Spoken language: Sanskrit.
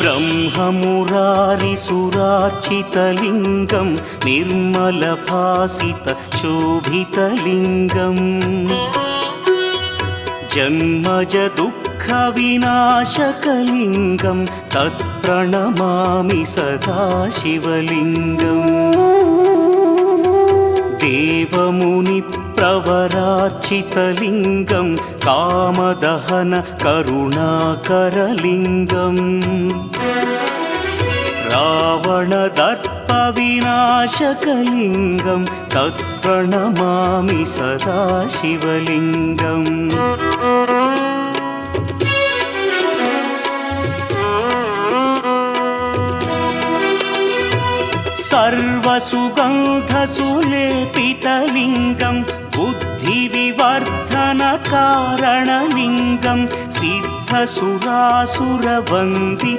ब्रह्ममुरारिसुरार्चितलिङ्गं निर्मलभासितशोभितलिङ्गम् जन्मजदुःखविनाशकलिङ्गं तत्प्रणमामि सदा शिवलिङ्गम् देवमुनिप्रवरार्चितलिङ्गं कामदहन करुणाकरलिङ्गम् रावणदर्पविनाशकलिङ्गं तत्प्रणमामि सदा शिवलिङ्गम् सर्वसुगन्धसुलेपितलिङ्गं बुद्धिविवर्धनकारणलिङ्गं सिद्धसुरासुरवन्दितलिङ्गम्